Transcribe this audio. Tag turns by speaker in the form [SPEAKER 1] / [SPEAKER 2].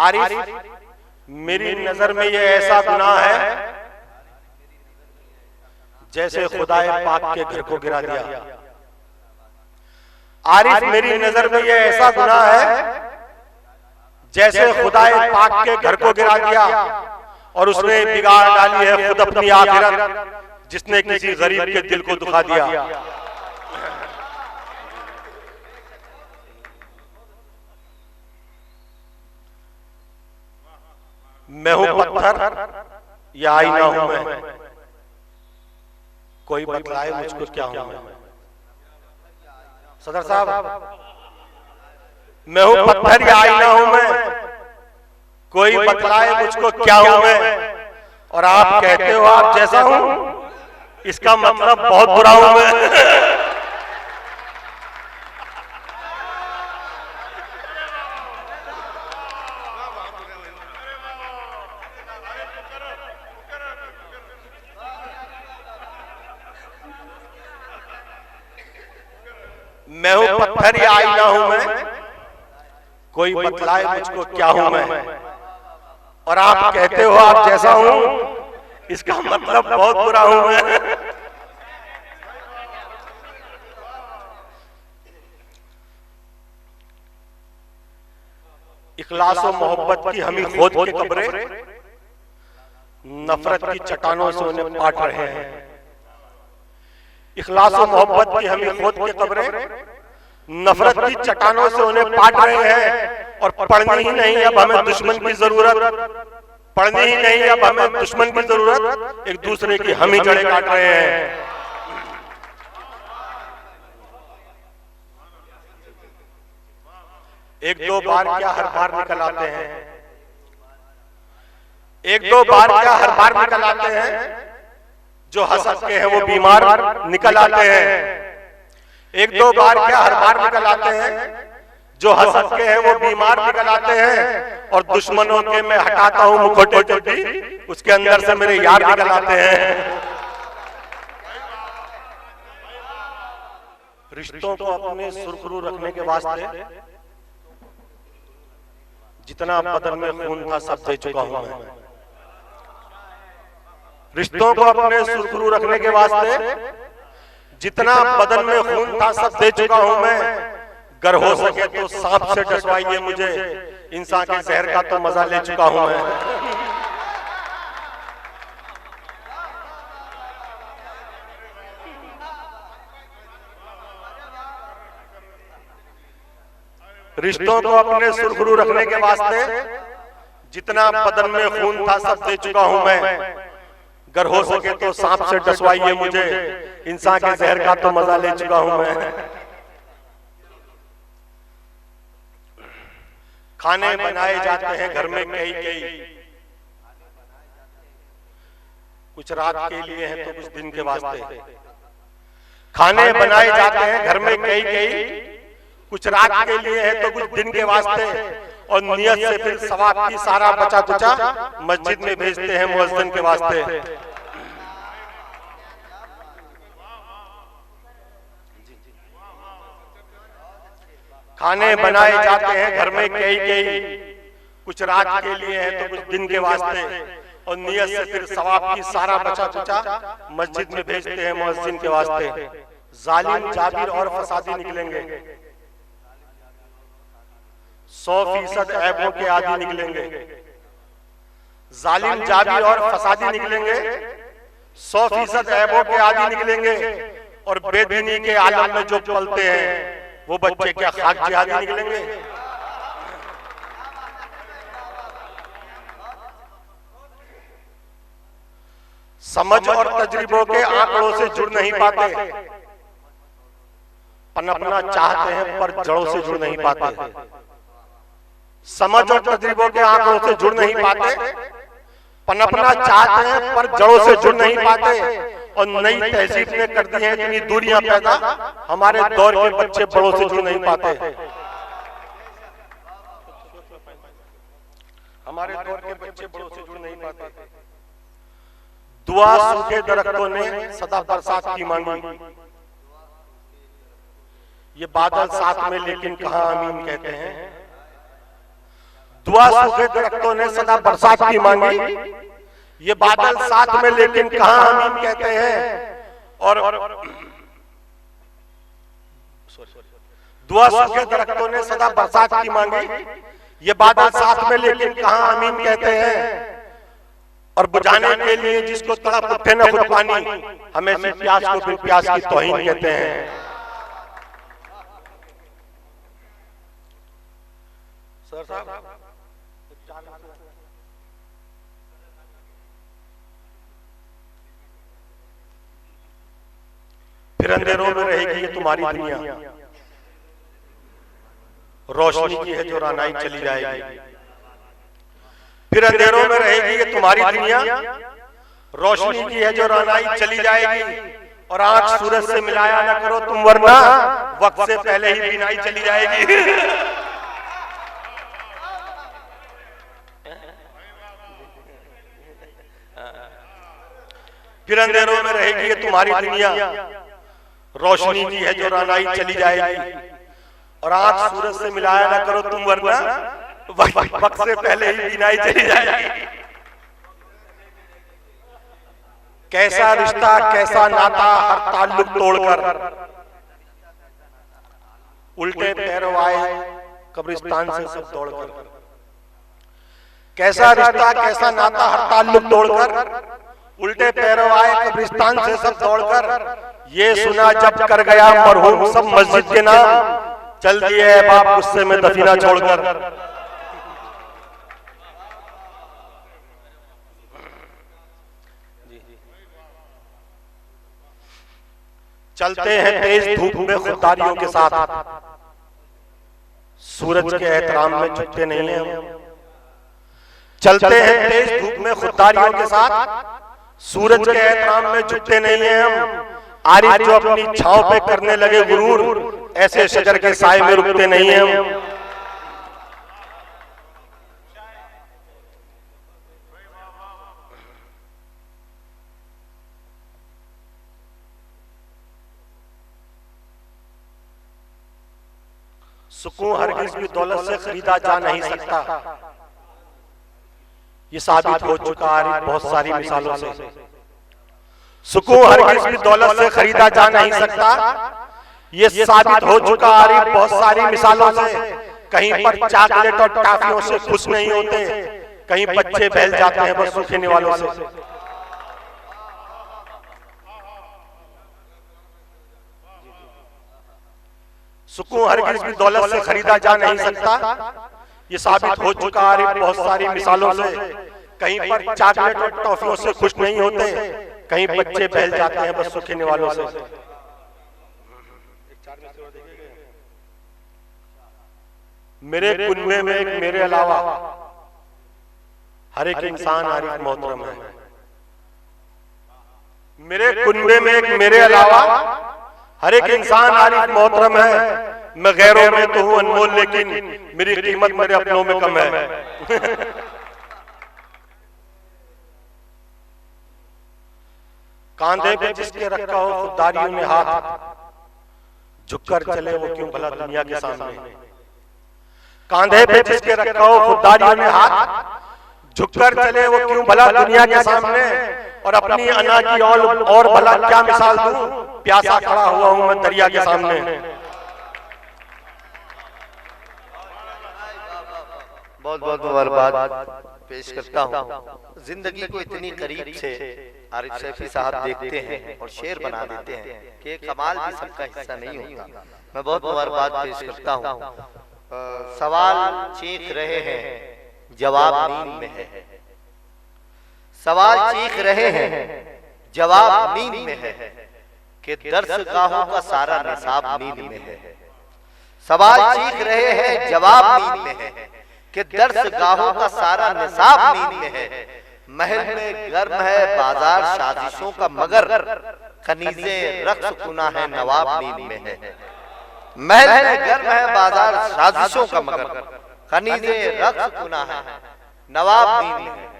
[SPEAKER 1] आरिफ, मेरी नजर में ये ऐसा गुनाह है जैसे खुदाए पाक के घर को गिरा दिया। आरिफ, मेरी नजर में ये ऐसा गुनाह है जैसे खुदाए पाक के घर को गिरा दिया और उसने बिगाड़ डाली है खुद अपनी आखिरत, जिसने किसी गरीब के दिल को दुखा दिया। मैं हूं पत्थर या आईना हूं मैं, कोई बतलाए मुझको क्या हूं मैं। सदर साहब, मैं हूं पत्थर या आईना हूं मैं, कोई बतलाए मुझको क्या हूं मैं। और आप कहते हो आप जैसा हूं, इसका मतलब बहुत बुरा हूं मैं। मैं हूं पत्थर या आईना हूं मैं, कोई बतलाए मुझको क्या हूं मैं। और आप कहते हो आप जैसा हूं, इसका मतलब बहुत बुरा हूं मैं। इखलास और मोहब्बत की हमें खोद के कब्रें नफरत की चट्टानों से उन्हें पाट रहे हैं। इखलास और मोहब्बत की हमें खोद के कब्रें नफरत की चट्टानों से उन्हें पाट रहे हैं। और पढ़नी ही नहीं अब हमें दुश्मन की जरूरत, पढ़नी ही नहीं अब हमें दुश्मन की जरूरत, एक दूसरे की हम ही जड़ें काट रहे हैं। एक दो बार क्या हर बार निकल आते हैं, एक दो बार क्या हर बार निकल आते हैं, जो हंस हंस के हैं वो बीमार निकल आते हैं। एक दो बार क्या हर बार निकल आते हैं, जो हंस हंस के हैं वो बीमार निकल आते हैं। और दुश्मनों के मैं हटाता हूं मुखौटे जब भी, उसके अंदर से मेरे यार निकल आते हैं। रिश्तों को अपने सुरखरू रखने के वास्ते जितना बदन में खून था सब दे चुका हूं मैं। रिश्तों को अपने सुरखरू रखने के वास्ते जितना बदन में खून था सब दे चुका हूं मैं। गर हो सके तो सांप से डसवाइए मुझे, इंसान के जहर का तो मजा ले चुका हूं मैं। रिश्तों को अपने सुरखरू रखने के वास्ते जितना बदन में खून था सब दे चुका हूं मैं। गर हो सके तो सांप से डसवाइए मुझे, इंसान के जहर का तो मजा ले चुका हूं मैं। खाने बनाए जाते हैं घर में कई कई, कुछ रात के लिए हैं तो कुछ दिन के वास्ते। खाने बनाए जाते हैं घर में कई कई, कुछ रात के लिए है तो कुछ दिन के वास्ते। और नियत से फिर सवाब की सारा बचा कुचा मस्जिद में भेजते हैं मुअज्जिन के वास्ते। खाने बनाए जाते हैं घर में कई कई, कुछ रात के लिए है तो कुछ दिन के वास्ते। और नियत से फिर सवाब की सारा बचा कुचा मस्जिद में भेजते हैं मुअज्जिन के वास्ते। जालिम जाबिर और फसादी निकलेंगे, 100% ऐबों के आदि निकलेंगे। जालिम जाबिर और फसादी निकलेंगे, 100% ऐबों के आदि निकलेंगे। और बेदीनी के आलम में जो पलते हैं वो बच्चे क्या खाक जिहादी निकलेंगे। समझ और तजर्बों के आंकड़ों से जुड़ नहीं पाते, पनपना चाहते हैं पर जड़ों से जुड़ नहीं पाते। समझ और तजर्बों के आंकड़ों से जुड़ नहीं पाते, पनपना चाहते हैं पर जड़ों से जुड़ नहीं पाते। और नई तहजीब ने कर दी है इतनी दूरियां पैदा, हमारे दौर के बच्चे बड़ों से जुड़ नहीं पाते। हमारे दौर के बच्चे बड़ों से जुड़ नहीं पाते। दुआ सूखे दरख्तों ने सदा बरसात की मांगी, ये बादल साथ में लेकिन कहां आमीन कहते हैं। दुआ सूखे दरख्तों ने सदा बरसात की मांगी, ये बादल साथ में लेकिन कहां आमीन कहते हैं। और दुआ सूखे दरख्तों ने सदा बरसात की मांगी, ये बादल साथ में लेकिन कहां आमीन कहते हैं। और बुझाने के लिए जिसको तड़प उठे न खुद पानी, हमें इस प्यास को फिर प्यास की तौहीन कहते हैं। सर साहब फिर अंधेरों में रहेगी ये तुम्हारी दुनिया, रोशनी की है जो रानाई चली जाएगी। फिर अंधेरों में रहेगी ये तुम्हारी दुनिया, रोशनी की है जो रानाई चली जाएगी। और आंख सूरज से मिलाया ना करो तुम, वरना वक्त से पहले ही बीनाई चली जाएगी। फिर अंधेरों में रहेगी ये तुम्हारी दुनिया, रोशनी की है जो रानाई चली जाएगी। और आंख सूरज से मिलाया ना करो तुम, वरना वक्त से पहले ही बीनाई चली जाएगी। कैसा रिश्ता कैसा नाता हर ताल्लुक तोड़कर, उल्टे पैरों आए कब्रिस्तान से सब दौड़कर। कैसा रिश्ता कैसा नाता हर ताल्लुक तोड़कर, उल्टे पैरों आए कब्रिस्तान से सब दौड़कर। ये सुना जब कर गया मरहूम सब मस्जिद के नाम, चल दिए बाप गुस्से में दफीना छोड़कर। चलते हैं तेज धूप में खुददारियों के साथ, सूरज के एहतराम में झुकते नहीं हैं हम। चलते हैं तेज धूप में खुददारियों के साथ, सूरज के एहतराम में झुकते नहीं हैं हम। आरिफ जो अपनी छांव पे करने लगे गुरूर, ऐसे शजर के साए में रुकते नहीं हैं हम। सुकून हरगिज़ भी दौलत से खरीदा जा नहीं सकता, ये साबित हो चुका है बहुत सारी मिसालों से। सुकून हरगिज़ भी दौलत से खरीदा जा नहीं सकता, ये साबित हो चुका है बहुत सारी मिसालों से। कहीं पर चॉकलेट और टॉफियों से खुश नहीं होते, कहीं बच्चे बहल जाते हैं बस सूखने वालों से। सुकून हरगिज़ भी दौलत से खरीदा जा नहीं सकता, ये साबित हो चुका है बहुत सारी मिसालों से। कहीं पर चॉकलेट और टॉफियों से खुश नहीं होते, कहीं बच्चे बहल जाते हैं बस सूखने वालों से। मेरे कुनबे में एक मेरे अलावा हर एक इंसान आरिफ मोहतरम है। मेरे कुनबे में एक मेरे अलावा हर एक इंसान आरिफ मोहतरम है। मैं गैरों में तो हूं अनमोल, लेकिन मेरी कीमत मेरे अपनों में कम है। कांधे पे जिसके रखा हो खुददारियों ने हाथ, झुककर चले वो क्यों भला दुनिया के सामने। कांधे पे जिसके रखा हो खुददारियों ने हाथ, झुककर चले वो क्यों भला दुनिया के सामने। और अपनी अना की और भला क्या मिसाल दूं, प्यासा खड़ा हुआ हूं मैं दरिया के सामने।
[SPEAKER 2] बहुत बहुत मुबारकबाद पेश करता हूँ। जिंदगी को इतनी करीब से आरिफ सैफी साहब देखते हैं और शेर बना देते हैं कि कमाल भी सबका हिस्सा नहीं होता। मैं बहुत मुबारकबाद पेश करता हूँ। सवाल चीख रहे हैं जवाब नींद में है, सवाल चीख रहे हैं जवाब नींद में है, कि दर्सगाहों का सारा निसाब नींद में है। सवाल चीख रहे हैं जवाब नींद में है, कि दर्सगाहों का सारा निसाब नींद में है। महल में गर्म है बाजार साजिशों का, मगर कनीज़े रक्स कुना है नवाब नींद में है। महल में गर्म है बाजार साजिशों का, मगर कनीज़े रक्स कुना है नवाब नींद में है।